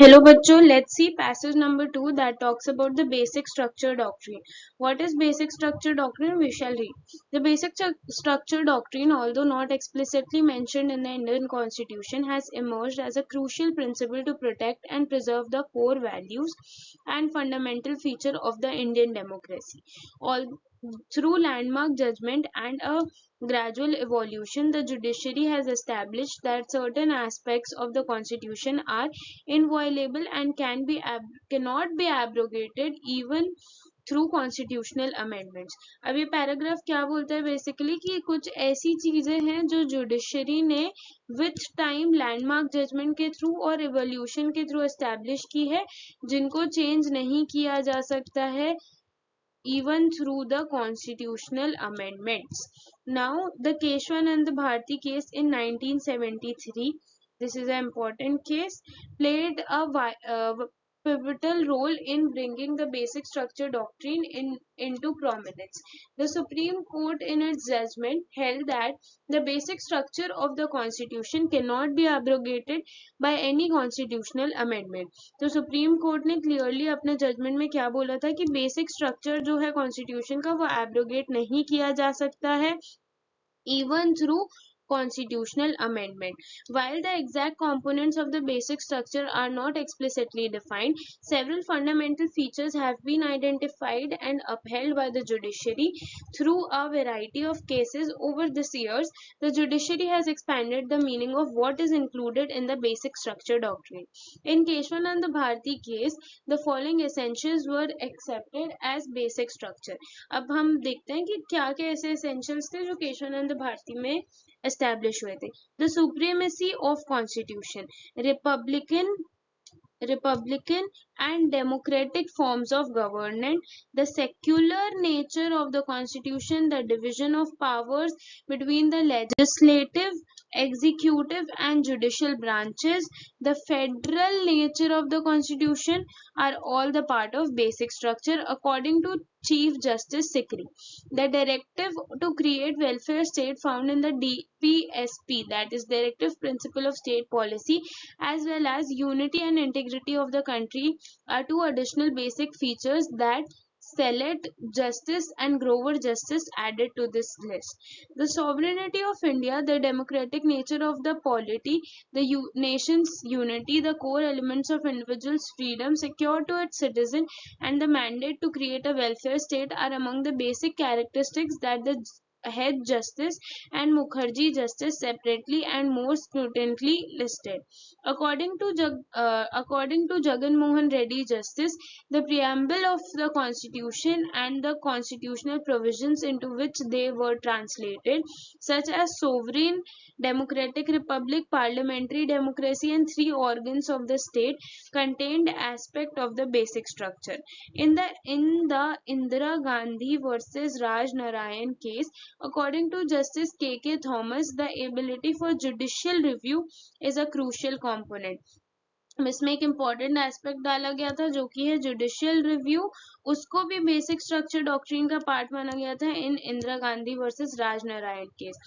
Hello bachcho, let's see passage number 2 that talks about the basic structure doctrine. What is basic structure doctrine? We shall read. The basic structure doctrine, although not explicitly mentioned in the Indian constitution, has emerged as a crucial principle to protect and preserve the core values and fundamental feature of the Indian democracy. All through landmark judgment and a gradual evolution, the judiciary has established that certain aspects of the constitution are inviolable and cannot be abrogated even through constitutional amendments. अब ये paragraph क्या बोलता है basically कि कुछ ऐसी चीजें हैं जो जुडिशरी ने विथ टाइम लैंडमार्क जजमेंट के थ्रू और रिवोल्यूशन के थ्रू एस्टैब्लिश की है, जिनको चेंज नहीं किया जा सकता है even through the constitutional amendments. Now, the Keshwanand Bharti case in 1973, this is an important case, played a pivotal role in bringing the basic structure doctrine into prominence. The Supreme Court, in its judgment, held that the basic structure of the Constitution cannot be abrogated by any constitutional amendment. तो supreme court ने clearly अपने judgement में क्या बोला था कि basic structure जो है कॉन्स्टिट्यूशन का वो एब्रोगेट नहीं किया जा सकता है even through constitutional amendment. While the exact components of the basic structure are not explicitly defined, several fundamental features have been identified and upheld by the judiciary through a variety of cases over these years. The judiciary has expanded the meaning of what is included in the basic structure doctrine. In Keshwanand Bharti case, the following essentials were accepted as basic structure. अब हम देखते हैं कि क्या क्या ऐसे essentials थे जो केशवानंद भारती में एस्टैब्लिश हुए थे. The supremacy of constitution, Republican Republican and democratic forms of government, the secular nature of the constitution, the division of powers between the legislative, executive and judicial branches, the federal nature of the constitution are all the part of basic structure according to Chief Justice Sikri. The directive to create welfare state found in the DPSP, that is Directive Principle of State Policy, as well as unity and integrity of the country are two additional basic features that Select Justice and Grover Justice added to this list. The sovereignty of India, the democratic nature of the polity, the nation's unity, the core elements of individuals' freedom secured to its citizen, and the mandate to create a welfare state are among the basic characteristics that the head justice and Mukherjee justice separately and more scrutinally listed. According to Jagan Mohan Reddy justice, the preamble of the constitution and the constitutional provisions into which they were translated, such as sovereign, democratic republic, parliamentary democracy and three organs of the state, contained aspect of the basic structure. In the Indira Gandhi versus Raj Narayan case, according to Justice K.K. Thomas, the ability for judicial review is a crucial component. इसमें एक important aspect डाला गया था जो कि है judicial review, उसको भी बेसिक स्ट्रक्चर डॉक्ट्रिन का पार्ट माना गया था in Indira Gandhi versus Rajnarayan case.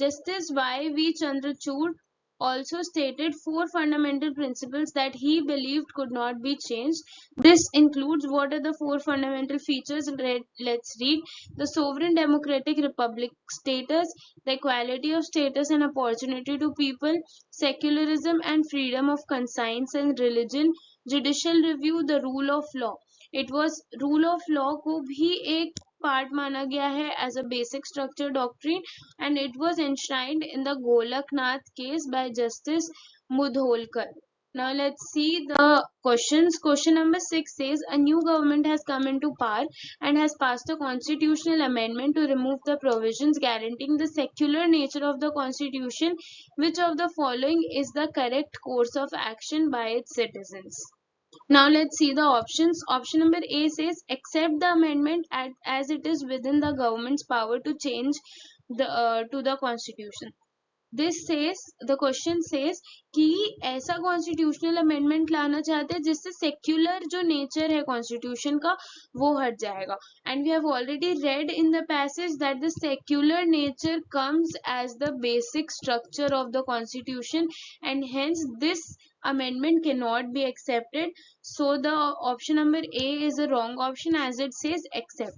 Justice Y V Chandrachud also stated four fundamental principles that he believed could not be changed. This includes, what are the four fundamental features? Let's read. The sovereign democratic republic status, the equality of status and opportunity to people, secularism and freedom of conscience and religion, judicial review, the rule of law. It was rule of law को भी एक part माना गया है as a basic structure doctrine, and it was enshrined in the Golaknath case by Justice Mudholkar. Now let's see the questions. Question number 6 says a new government has come into power and has passed a constitutional amendment to remove the provisions guaranteeing the secular nature of the constitution. Which of the following is the correct course of action by its citizens? Now let's see the options. Option number A says accept the amendment as it is within the government's power to change to the constitution. This says, the question says कि ऐसा constitutional amendment लाना चाहते हैं जिससे secular जो nature है constitution का वो हट जाएगा. And we have already read in the passage that the secular nature comes as the basic structure of the constitution, and hence this amendment cannot be accepted. So the option number A is a wrong option as it says accept.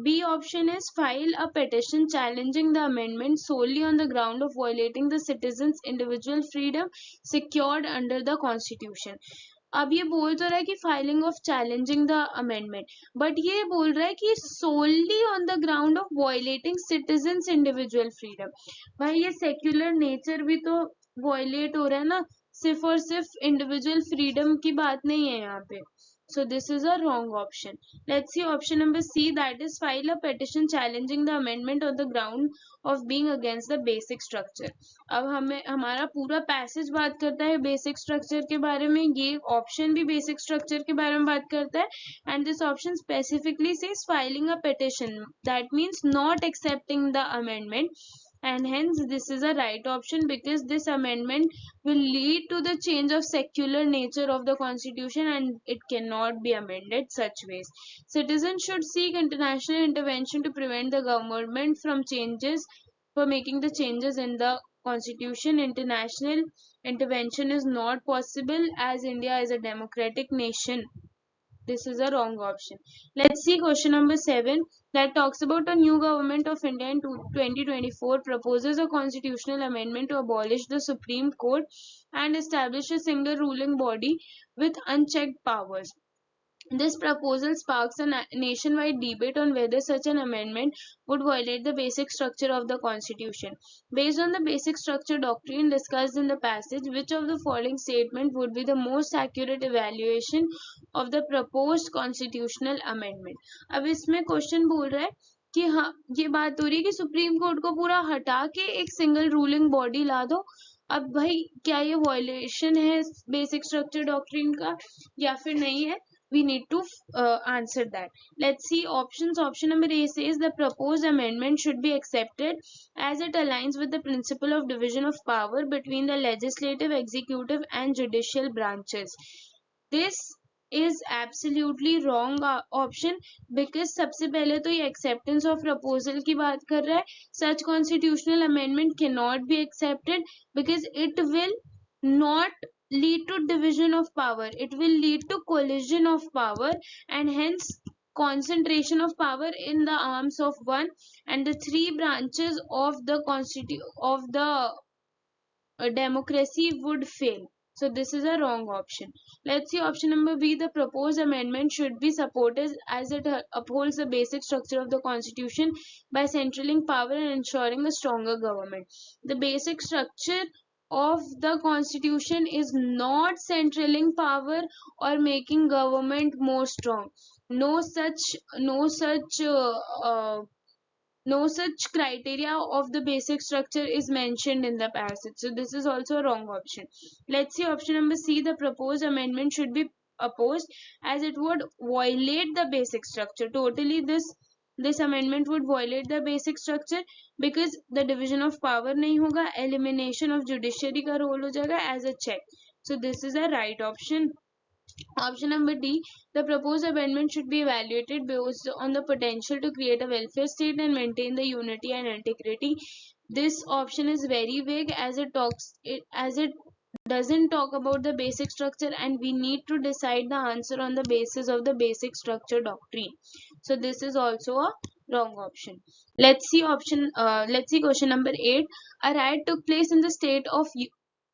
B option is file a petition challenging the amendment solely on the ground of violating the citizens' individual freedom secured under the constitution. अब ये बोल तो रहा है कि filing of challenging the amendment, but ये बोल रहा है कि solely on the ground of violating citizens individual freedom. भाई ये सेक्युलर नेचर भी तो वायलेट हो रहा है ना, सिर्फ और सिर्फ इंडिविजुअल फ्रीडम की बात नहीं है यहाँ पे. So this is a wrong option. Let's see option number C, that is file a petition challenging the amendment on the ground of being against the basic structure. अब हमें हमारा पूरा पैसेज बात करता है बेसिक स्ट्रक्चर के बारे में, ये ऑप्शन भी बेसिक स्ट्रक्चर के बारे में बात करता है. And this option specifically says filing a petition, that means not accepting the amendment, and hence this is a right option because this amendment will lead to the change of secular nature of the constitution and it cannot be amended such ways. Citizens should seek international intervention to prevent the government from changes, for making the changes in the constitution. International intervention is not possible as India is a democratic nation. This is a wrong option. Let's see question number 7, that talks about a new government of India in 2024 proposes a constitutional amendment to abolish the Supreme Court and establish a single ruling body with unchecked powers. This proposal sparks a nationwide debate on whether such an amendment would violate the basic structure of the Constitution. Based on the basic structure doctrine discussed in the passage, which of the following statement would be the most accurate evaluation of the proposed constitutional amendment? अब इसमें question बोल रहा है कि हाँ, ये बात हो रही है कि सुप्रीम कोर्ट को पूरा हटा के एक सिंगल रूलिंग बॉडी ला दो. अब भाई क्या ये वायलेशन है बेसिक स्ट्रक्चर डॉक्ट्रिन का या फिर नहीं है? We need to answer that. Let's see options. Option number A says the proposed amendment should be accepted as it aligns with the principle of division of power between the legislative, executive and judicial branches. This is absolutely wrong option because सबसे पहले तो ये acceptance of proposal की बात कर रहा है. Such constitutional amendment cannot be accepted because it will not lead to division of power, it will lead to collision of power and hence concentration of power in the arms of one, and the three branches of the democracy would fail. So this is a wrong option. Let's see option number B. The proposed amendment should be supported as it upholds the basic structure of the constitution by centralizing power and ensuring a stronger government. The basic structure of the constitution is not centralizing power or making government more strong. No such criteria of the basic structure is mentioned in the passage. So this is also a wrong option. Let's see option number C. The proposed amendment should be opposed as it would violate the basic structure. Totally this amendment would violate the basic structure because the division of power नहीं होगा, elimination of judiciary का role हो जाएगा as a check. So this is a right option. Option number D, the proposed amendment should be evaluated based on the potential to create a welfare state and maintain the unity and integrity. This option is very vague as it doesn't talk about the basic structure and we need to decide the answer on the basis of the basic structure doctrine. So this is also a wrong option. Let's see question number 8. A riot took place in the state of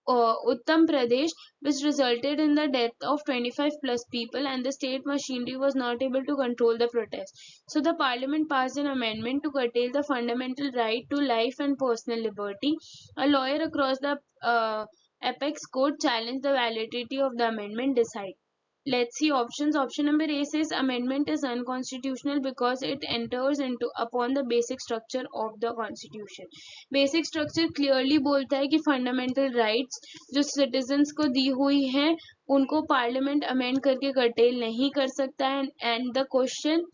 Uttar Pradesh, which resulted in the death of 25 plus people, and the state machinery was not able to control the protest. So the parliament passed an amendment to curtail the fundamental right to life and personal liberty. A lawyer across the apex court challenged the validity of the amendment. Decide. Let's see options. Option number A says amendment is unconstitutional because it enters into upon the basic structure of the constitution. Basic structure clearly बोलता है कि fundamental rights जो citizens को दी हुई हैं उनको parliament amend करके curtail नहीं कर सकता है, and the question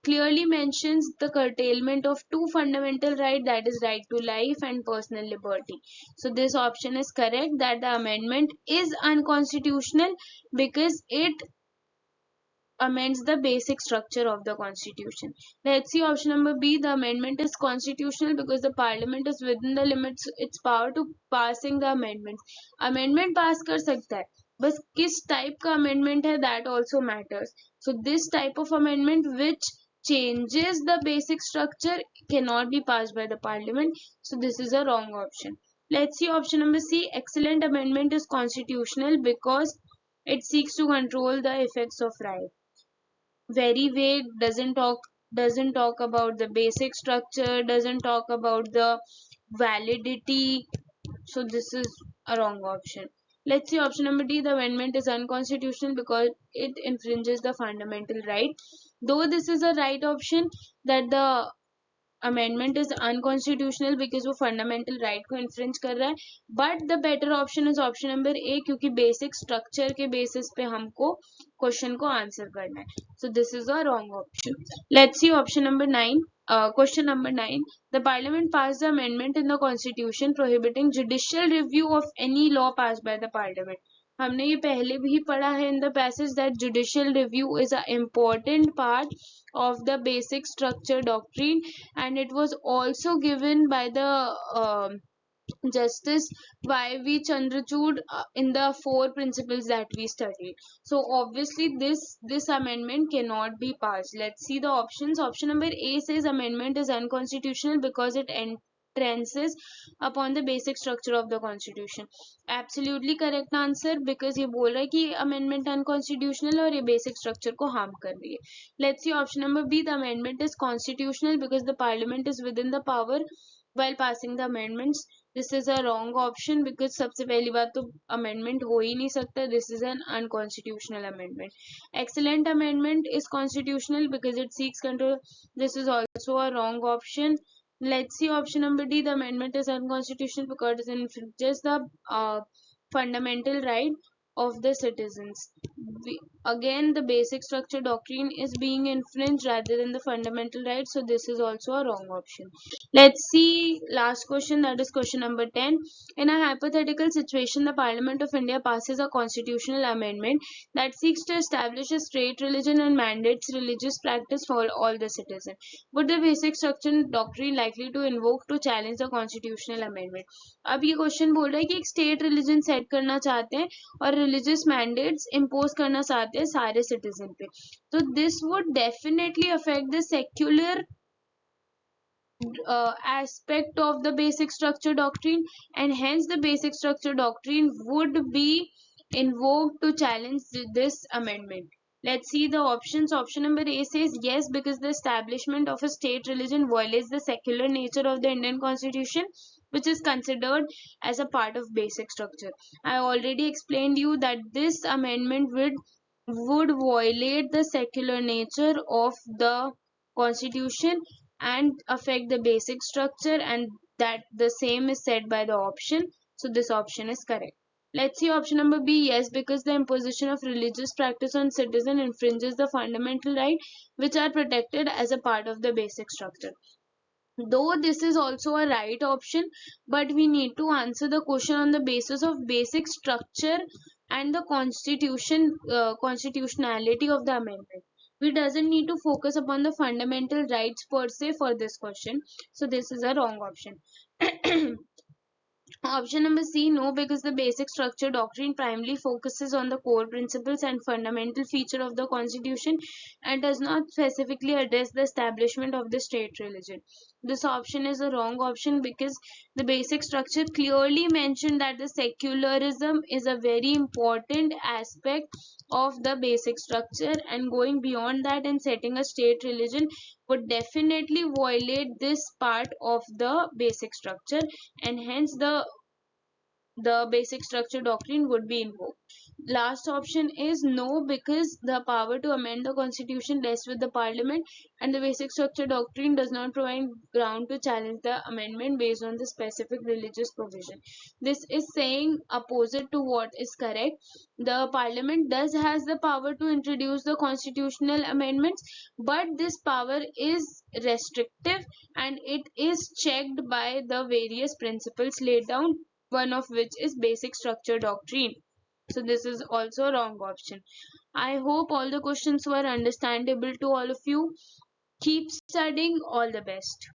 clearly mentions the curtailment of two fundamental rights, that is right to life and personal liberty. So this option is correct, that the amendment is unconstitutional because it amends the basic structure of the constitution. Let's see option number B. The amendment is constitutional because the parliament is within the limits its power to passing the amendments. Amendment pass कर सकता है, बस किस type का amendment है that also matters. So this type of amendment which changes the basic structure cannot be passed by the parliament. So this is a wrong option. Let's see option number C. Excellent amendment is constitutional because it seeks to control the effects of right. Very vague, doesn't talk about the basic structure, doesn't talk about the validity. So this is a wrong option. Let's see option number D. The amendment is unconstitutional because it infringes the fundamental right. Though this is a right option, that the amendment is unconstitutional because वो fundamental right को infringe कर रहा है, but the better option is option number A, क्योंकि basic structure के basis पे हमको question को आंसर करना है. So this is a wrong option. Let's see option number 9. Question number 9. The parliament passed the amendment in the constitution prohibiting judicial review of any law passed by the parliament. हमने ये पहले भी पढ़ा है in the passage that judicial review is an important part of the basic structure doctrine, and it was also given by the Justice Y.V. Chandrachud in the four principles that we studied. So obviously this amendment cannot be passed. Let's see the options. Option number A says amendment is unconstitutional because it entrances upon the basic structure of the constitution. Absolutely correct answer, because ये बोल रहा है कि amendment unconstitutional और ये basic structure को harm कर रही है. Let's see option number B. The amendment is constitutional because the parliament is within the power while passing the amendments. This is a wrong option because सबसे पहली बात तो amendment हो ही नहीं सकता. This is an unconstitutional amendment. Excellent amendment is constitutional because it seeks control. This is also a wrong option. Let's see option number D. The amendment is unconstitutional because it infringes the fundamental right of the citizens. Again, the basic structure doctrine is being infringed rather than the fundamental right. So this is also a wrong option. Let's see last question, that is question number 10. In a hypothetical situation, the Parliament of India passes a constitutional amendment that seeks to establish a state religion and mandates religious practice for all the citizens. Would the basic structure doctrine likely to invoke to challenge the constitutional amendment? अब ये question बोल रहा है कि एक state religion set करना चाहते हैं और रिलीजियस मैंडेट्स इम्पोज करना चाहते हैं सारे सिटीजन पे. तो this would definitely affect the secular aspect of the basic structure doctrine, and hence the basic structure doctrine would be invoked to challenge this amendment. Let's see the options. Option number A says yes, because the establishment of a state religion violates the secular nature of the Indian constitution, which is considered as a part of basic structure. I already explained you that this amendment would violate the secular nature of the constitution and affect the basic structure, and that the same is said by the option. So this option is correct. Let's see option number B. Yes, because the imposition of religious practice on citizen infringes the fundamental right which are protected as a part of the basic structure. Though this is also a right option, but we need to answer the question on the basis of basic structure and the constitutionality of the amendment. We doesn't need to focus upon the fundamental rights per se for this question. So this is a wrong option. Option number C, no, because the basic structure doctrine primarily focuses on the core principles and fundamental feature of the constitution and does not specifically address the establishment of the state religion. This option is a wrong option because the basic structure clearly mentioned that the secularism is a very important aspect of the basic structure, and going beyond that and setting a state religion would definitely violate this part of the basic structure, and hence the basic structure doctrine would be invoked. Last option is no, because the power to amend the constitution rests with the parliament and the basic structure doctrine does not provide ground to challenge the amendment based on the specific religious provision. This is saying opposite to what is correct. The parliament does has the power to introduce the constitutional amendments, but this power is restrictive and it is checked by the various principles laid down, one of which is basic structure doctrine. So this is also a wrong option. I hope all the questions were understandable to all of you. Keep studying. All the best.